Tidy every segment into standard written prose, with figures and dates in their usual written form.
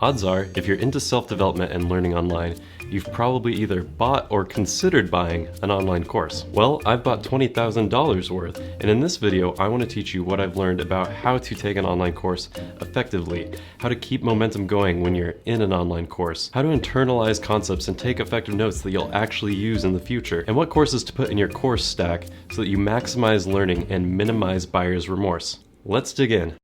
Odds are, if you're into self-development and learning online, you've probably either bought or considered buying an online course. Well, I've bought $20,000 worth, and in this video, I want to teach you what I've learned about how to take an online course effectively, how to keep momentum going when you're in an online course, how to internalize concepts and take effective notes that you'll actually use in the future, and what courses to put in your course stack so that you maximize learning and minimize buyer's remorse. Let's dig in.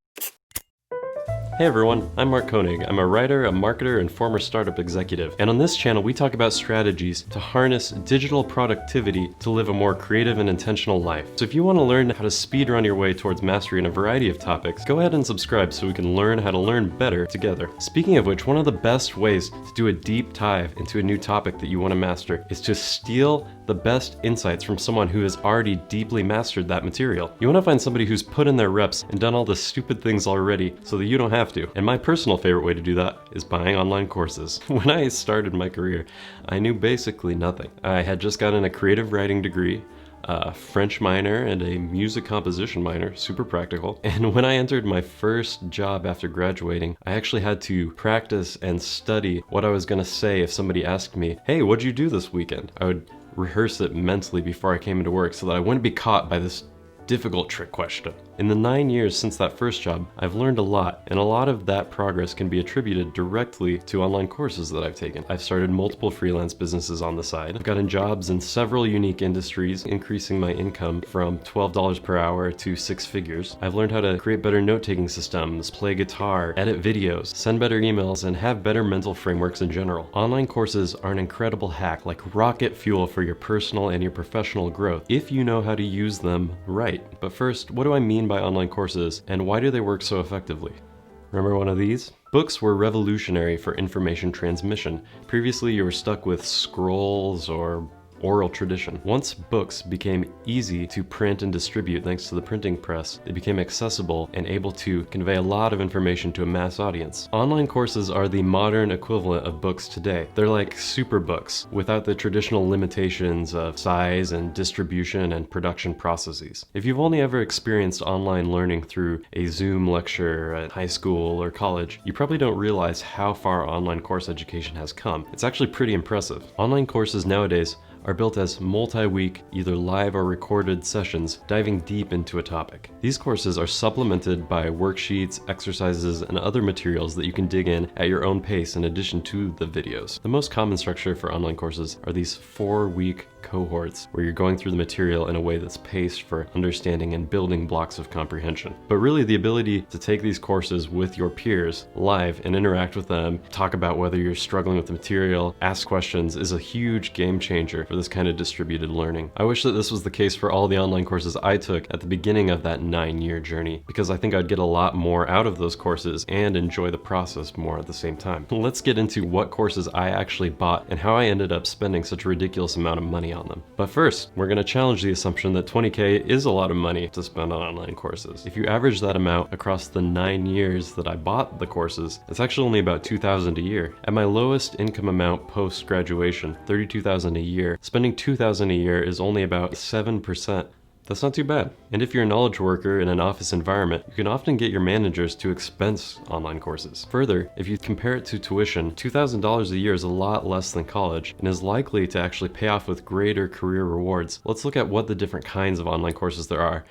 Hey everyone, I'm Mark Koenig. I'm a writer, a marketer, and former startup executive. And on this channel, we talk about strategies to harness digital productivity to live a more creative and intentional life. So if you want to learn how to speed run your way towards mastery in a variety of topics, go ahead and subscribe so we can learn how to learn better together. Speaking of which, one of the best ways to do a deep dive into a new topic that you want to master is to steal the best insights from someone who has already deeply mastered that material. You want to find somebody who's put in their reps and done all the stupid things already so that you don't have to. And my personal favorite way to do that is buying online courses. When I started my career, I knew basically nothing. I had just gotten a creative writing degree, a French minor, and a music composition minor, super practical. And when I entered my first job after graduating, I actually had to practice and study what I was gonna say if somebody asked me, "Hey, what'd you do this weekend?" I would rehearse it mentally before I came into work so that I wouldn't be caught by this difficult trick question. In the 9 years since that first job, I've learned a lot, and a lot of that progress can be attributed directly to online courses that I've taken. I've started multiple freelance businesses on the side. I've gotten jobs in several unique industries, increasing my income from $12 per hour to 6 figures. I've learned how to create better note-taking systems, play guitar, edit videos, send better emails, and have better mental frameworks in general. Online courses are an incredible hack, like rocket fuel for your personal and your professional growth, if you know how to use them right. But first, what do I mean by online courses, and why do they work so effectively? Remember one of these? Books were revolutionary for information transmission. Previously, you were stuck with scrolls or oral tradition. Once books became easy to print and distribute thanks to the printing press, they became accessible and able to convey a lot of information to a mass audience. Online courses are the modern equivalent of books today. They're like super books without the traditional limitations of size and distribution and production processes. If you've only ever experienced online learning through a Zoom lecture at high school or college, you probably don't realize how far online course education has come. It's actually pretty impressive. Online courses nowadays are built as multi-week, either live or recorded sessions diving deep into a topic. These courses are supplemented by worksheets, exercises, and other materials that you can dig in at your own pace in addition to the videos. The most common structure for online courses are these 4-week cohorts where you're going through the material in a way that's paced for understanding and building blocks of comprehension. But really, the ability to take these courses with your peers live and interact with them, talk about whether you're struggling with the material, ask questions, is a huge game changer for this kind of distributed learning. I wish that this was the case for all the online courses I took at the beginning of that 9-year journey, because I think I'd get a lot more out of those courses and enjoy the process more at the same time. Let's get into what courses I actually bought and how I ended up spending such a ridiculous amount of money on them. But first, we're going to challenge the assumption that $20K is a lot of money to spend on online courses. If you average that amount across the 9 years that I bought the courses, it's actually only about $2,000 a year. At my lowest income amount post-graduation, $32,000 a year, spending $2,000 a year is only about 7%. That's not too bad. And if you're a knowledge worker in an office environment, you can often get your managers to expense online courses. Further, if you compare it to tuition, $2,000 a year is a lot less than college and is likely to actually pay off with greater career rewards. Let's look at what the different kinds of online courses there are.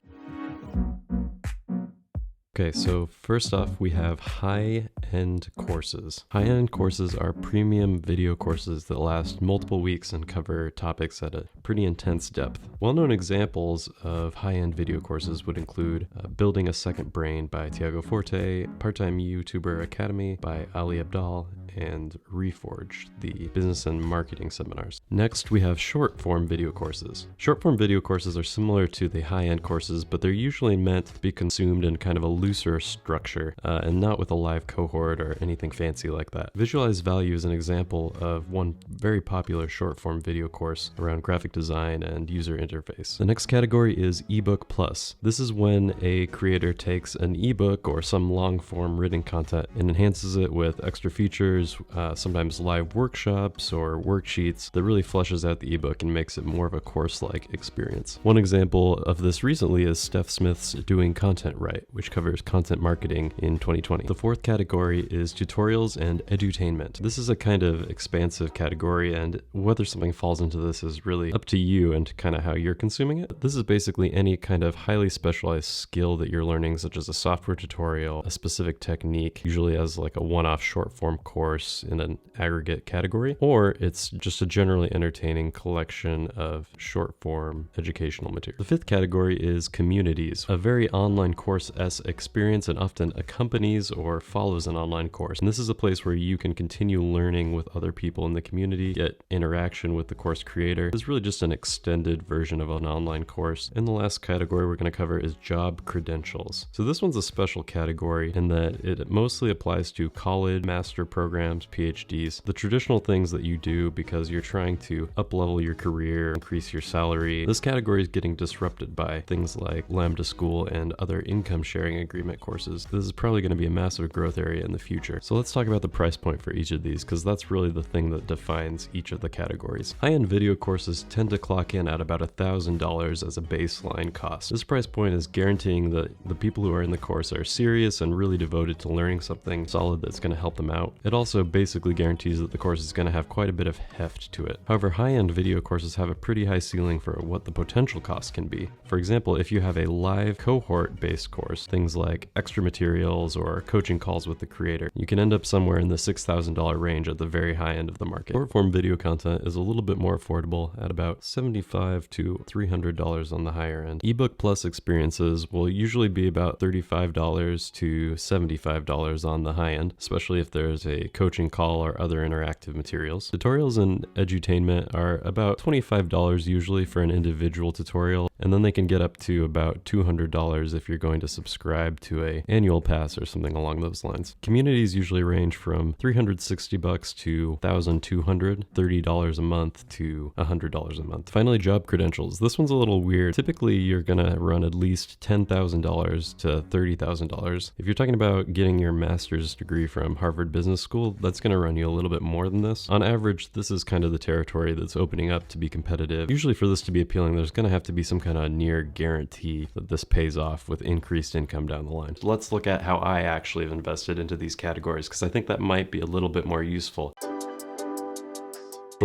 Okay, so first off, we have high-end courses. High-end courses are premium video courses that last multiple weeks and cover topics at a pretty intense depth. Well-known examples of high-end video courses would include Building a Second Brain by Tiago Forte, Part-Time YouTuber Academy by Ali Abdaal, and Reforged, the business and marketing seminars. Next, we have short-form video courses. Short-form video courses are similar to the high-end courses, but they're usually meant to be consumed in kind of a looser structure and not with a live cohort or anything fancy like that. Visualize Value is an example of one very popular short-form video course around graphic design and user interface. The next category is ebook plus. This is when a creator takes an ebook or some long-form written content and enhances it with extra features, features sometimes live workshops or worksheets that really fleshes out the ebook and makes it more of a course-like experience. One example of this recently is Steph Smith's Doing Content Right, which covers content marketing in 2020. The fourth category is tutorials and edutainment. This is a kind of expansive category, and whether something falls into this is really up to you and kind of how you're consuming it. This is basically any kind of highly specialized skill that you're learning, such as a software tutorial, a specific technique, usually as like a one-off short form course in an aggregate category, or it's just a generally entertaining collection of short form educational material. The fifth category is communities, a very online course-esque experience and often accompanies or follows an online course. And this is a place where you can continue learning with other people in the community, get interaction with the course creator. It's really just an extended version of an online course. And the last category we're going to cover is job credentials. So this one's a special category in that it mostly applies to college, master programs, PhDs, the traditional things that you do because you're trying to up-level your career, increase your salary. This category is getting disrupted by things like Lambda School and other income sharing agreement courses. This is probably going to be a massive growth area in the future. So let's talk about the price point for each of these, because that's really the thing that defines each of the categories. High-end video courses tend to clock in at about $1,000 as a baseline cost. This price point is guaranteeing that the people who are in the course are serious and really devoted to learning something solid that's going to help them out. It also basically guarantees that the course is going to have quite a bit of heft to it. However, high-end video courses have a pretty high ceiling for what the potential cost can be. For example, if you have a live cohort-based course, things like extra materials or coaching calls with the creator, you can end up somewhere in the $6,000 range at the very high end of the market. Short-form video content is a little bit more affordable at about $75 to $300 on the higher end. Ebook Plus experiences will usually be about $35 to $75 on the high end, especially if there's a coaching call or other interactive materials. Tutorials and edutainment are about $25 usually for an individual tutorial, and then they can get up to about $200 if you're going to subscribe to an annual pass or something along those lines. Communities usually range from $360 to $1,200, $30 a month to $100 a month. Finally, job credentials. This one's a little weird. Typically, you're going to run at least $10,000 to $30,000. If you're talking about getting your master's degree from Harvard Business School, that's going to run you a little bit more than this. On average, this is kind of the territory that's opening up to be competitive. Usually for this to be appealing, there's going to have to be some kind of near guarantee that this pays off with increased income down the line. So let's look at how I actually have invested into these categories, because I think that might be a little bit more useful.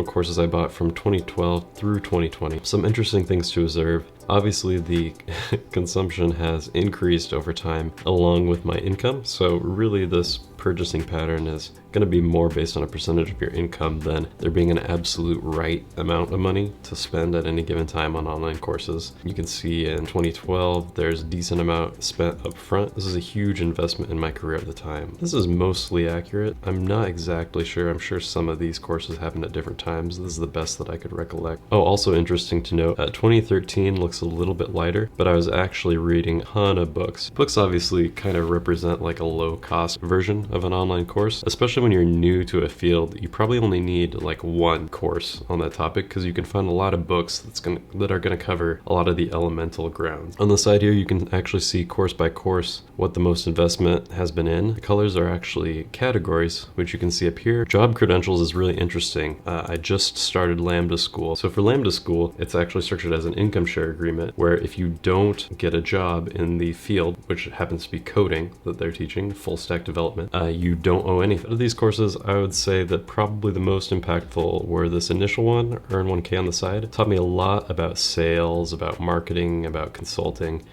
Courses I bought from 2012 through 2020. Some interesting things to observe. Obviously, the consumption has increased over time along with my income, so really this purchasing pattern is going to be more based on a percentage of your income than there being an absolute right amount of money to spend at any given time on online courses. You can see in 2012 there's a decent amount spent up front. This is a huge investment in my career at the time. This is mostly accurate. I'm not exactly sure. I'm sure some of these courses happened at different times. This is the best that I could recollect. Oh, also interesting to note, 2013 looks a little bit lighter, but I was actually reading a ton of books. Books obviously kind of represent like a low-cost version of an online course, especially when you're new to a field. You probably only need like one course on that topic because you can find a lot of books that are going to cover a lot of the elemental ground. On the side here, you can actually see course by course what the most investment has been in. The colors are actually categories, which you can see up here. Job credentials is really interesting. I just started Lambda School. So for Lambda School, it's actually structured as an income share agreement where if you don't get a job in the field, which happens to be coding that they're teaching, full stack development, you don't owe anything. Out of these courses, I would say that probably the most impactful were this initial one, Earn 1K on the side. It taught me a lot about sales, about marketing, about consulting.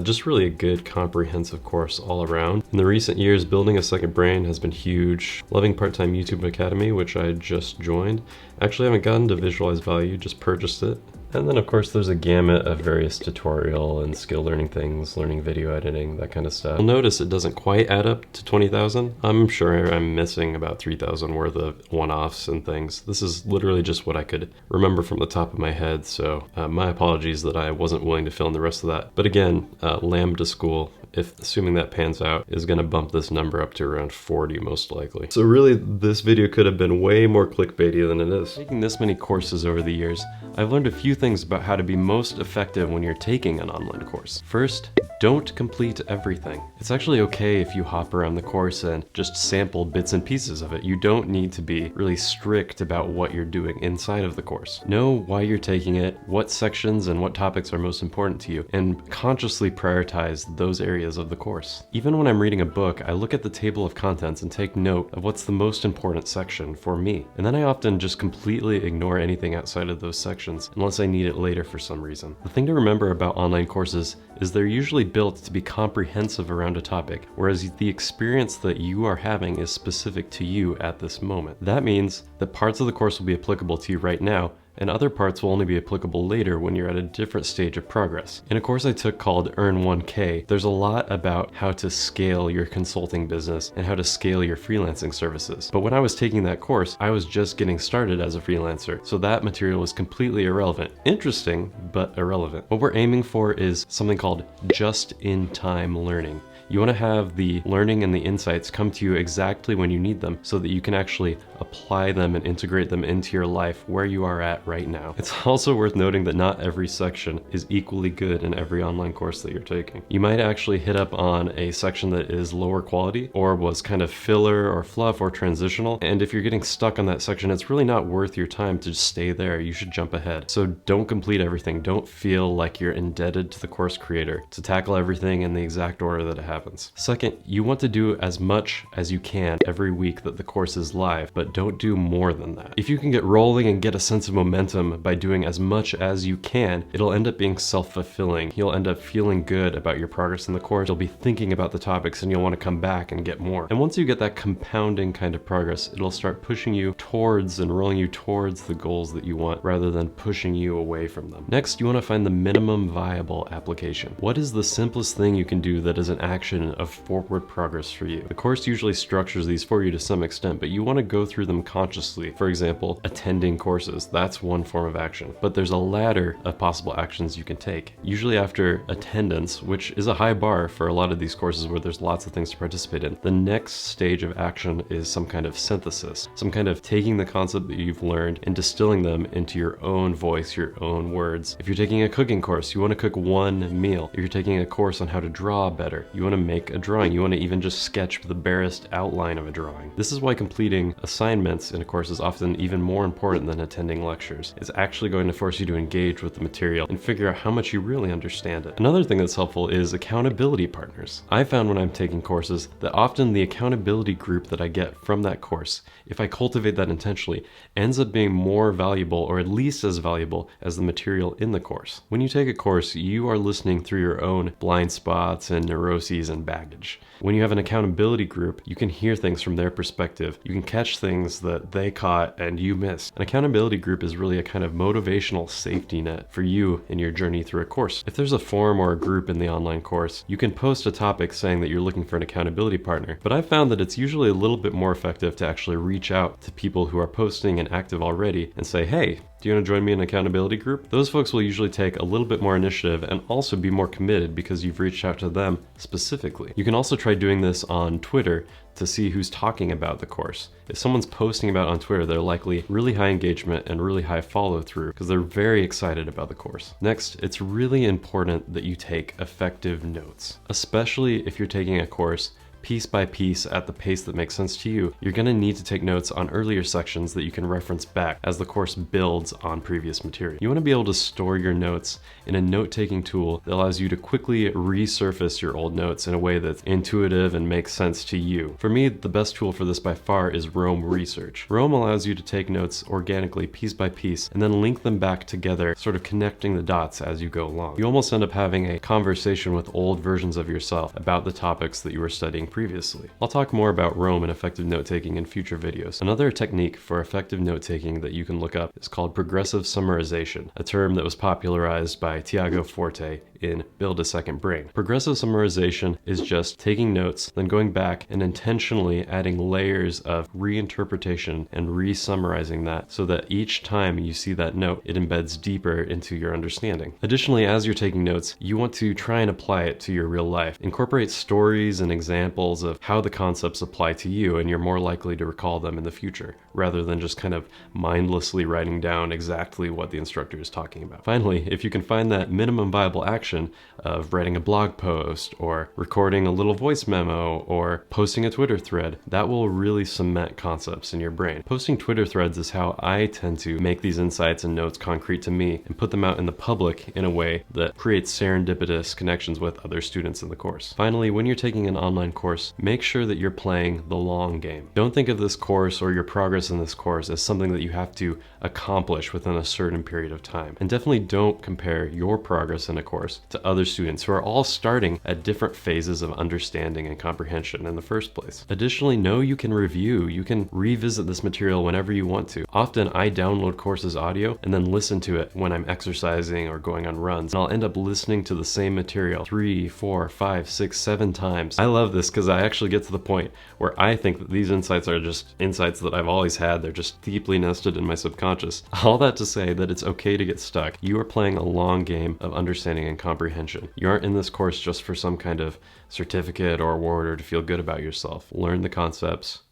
Just really a good comprehensive course all around. In the recent years, Building a Second Brain has been huge. Loving Part-Time YouTube Academy, which I just joined. Actually haven't gotten to Visualize Value, just purchased it. And then of course there's a gamut of various tutorial and skill learning things, learning video editing, that kind of stuff. You'll notice it doesn't quite add up to 20,000. I'm sure I'm missing about 3,000 worth of one-offs and things. This is literally just what I could remember from the top of my head, so my apologies that I wasn't willing to fill in the rest of that. But again, Lambda School if assuming that pans out, is gonna bump this number up to around 40 most likely. So really, this video could have been way more clickbaity than it is. Taking this many courses over the years, I've learned a few things about how to be most effective when you're taking an online course. First, don't complete everything. It's actually okay if you hop around the course and just sample bits and pieces of it. You don't need to be really strict about what you're doing inside of the course. Know why you're taking it, what sections and what topics are most important to you, and consciously prioritize those areas of the course. Even when I'm reading a book, I look at the table of contents and take note of what's the most important section for me. And then I often just completely ignore anything outside of those sections unless I need it later for some reason. The thing to remember about online courses is they're usually built to be comprehensive around a topic, whereas the experience that you are having is specific to you at this moment. That means that parts of the course will be applicable to you right now, and other parts will only be applicable later when you're at a different stage of progress. In a course I took called Earn 1K, there's a lot about how to scale your consulting business and how to scale your freelancing services. But when I was taking that course, I was just getting started as a freelancer, so that material was completely irrelevant. Interesting, but irrelevant. What we're aiming for is something called just-in-time learning. You want to have the learning and the insights come to you exactly when you need them so that you can actually apply them and integrate them into your life where you are at right now. It's also worth noting that not every section is equally good in every online course that you're taking. You might actually hit up on a section that is lower quality or was kind of filler or fluff or transitional, and if you're getting stuck on that section, it's really not worth your time to just stay there. You should jump ahead. So don't complete everything. Don't feel like you're indebted to the course creator to tackle everything in the exact order that it happens. Second, you want to do as much as you can every week that the course is live, but don't do more than that. If you can get rolling and get a sense of momentum by doing as much as you can, it'll end up being self-fulfilling. You'll end up feeling good about your progress in the course. You'll be thinking about the topics and you'll want to come back and get more. And once you get that compounding kind of progress, it'll start pushing you towards and rolling you towards the goals that you want rather than pushing you away from them. Next, you want to find the minimum viable application. What is the simplest thing you can do that is an action of forward progress for you? The course usually structures these for you to some extent, but you want to go through them consciously. For example, attending courses, that's one form of action, but there's a ladder of possible actions you can take. Usually after attendance, which is a high bar for a lot of these courses where there's lots of things to participate in, the next stage of action is some kind of synthesis, some kind of taking the concept that you've learned and distilling them into your own voice, your own words. If you're taking a cooking course, you want to cook one meal. If you're taking a course on how to draw better, you want to make a drawing. You want to even just sketch the barest outline of a drawing. This is why completing assignments in a course is often even more important than attending lectures. It's actually going to force you to engage with the material and figure out how much you really understand it. Another thing that's helpful is accountability partners. I found when I'm taking courses that often the accountability group that I get from that course, if I cultivate that intentionally, ends up being more valuable or at least as valuable as the material in the course. When you take a course, you are listening through your own blind spots and neuroses and baggage. When you have an accountability group, you can hear things from their perspective. You can catch things that they caught and you missed. An accountability group is really a kind of motivational safety net for you in your journey through a course. If there's a forum or a group in the online course, you can post a topic saying that you're looking for an accountability partner, but I've found that it's usually a little bit more effective to actually reach out to people who are posting and active already and say, hey, do you want to join me in an accountability group? Those folks will usually take a little bit more initiative and also be more committed because you've reached out to them specifically. You can also try doing this on Twitter to see who's talking about the course. If someone's posting about it on Twitter, they're likely really high engagement and really high follow through because they're very excited about the course. Next, it's really important that you take effective notes, especially if you're taking a course piece by piece at the pace that makes sense to you. You're going to need to take notes on earlier sections that you can reference back as the course builds on previous material. You want to be able to store your notes in a note-taking tool that allows you to quickly resurface your old notes in a way that's intuitive and makes sense to you. For me, the best tool for this by far is Roam Research. Roam allows you to take notes organically, piece by piece, and then link them back together, sort of connecting the dots as you go along. You almost end up having a conversation with old versions of yourself about the topics that you were studying previously. I'll talk more about Roam and effective note-taking in future videos. Another technique for effective note-taking that you can look up is called progressive summarization, a term that was popularized by Tiago Forte in Build a Second Brain. Progressive summarization is just taking notes, then going back and intentionally adding layers of reinterpretation and re-summarizing that so that each time you see that note, it embeds deeper into your understanding. Additionally, as you're taking notes, you want to try and apply it to your real life. Incorporate stories and examples of how the concepts apply to you, and you're more likely to recall them in the future, rather than just kind of mindlessly writing down exactly what the instructor is talking about. Finally, if you can find that minimum viable action of writing a blog post or recording a little voice memo or posting a Twitter thread, that will really cement concepts in your brain. Posting Twitter threads is how I tend to make these insights and notes concrete to me and put them out in the public in a way that creates serendipitous connections with other students in the course. Finally, when you're taking an online course, make sure that you're playing the long game. Don't think of this course or your progress in this course as something that you have to accomplish within a certain period of time. And definitely don't compare your progress in a course to other students who are all starting at different phases of understanding and comprehension in the first place. Additionally, know you can review. You can revisit this material whenever you want to. Often I download courses audio and then listen to it when I'm exercising or going on runs, and I'll end up listening to the same material 3, 4, 5, 6, 7 times. I love this because I actually get to the point where I think that these insights are just insights that I've always had. They're just deeply nested in my subconscious. All that to say that it's okay to get stuck. You are playing a long game of understanding and comprehension. You aren't in this course just for some kind of certificate or award or to feel good about yourself. Learn the concepts,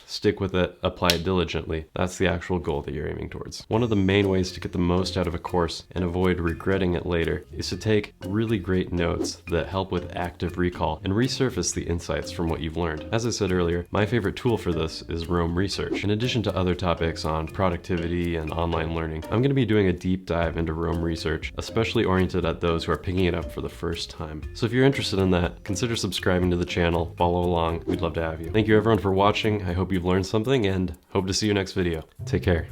stick with it, apply it diligently. That's the actual goal that you're aiming towards. One of the main ways to get the most out of a course and avoid regretting it later is to take really great notes that help with active recall and resurface the insights from what you've learned. As I said earlier, my favorite tool for this is Roam Research. In addition to other topics on productivity and online learning, I'm going to be doing a deep dive into Roam Research, especially oriented at those who are picking it up for the first time. So if you're interested in that, consider subscribing to the channel, follow along. We'd love to have you. Thank you everyone for watching. I hope you've learned something and hope to see you next video. Take care.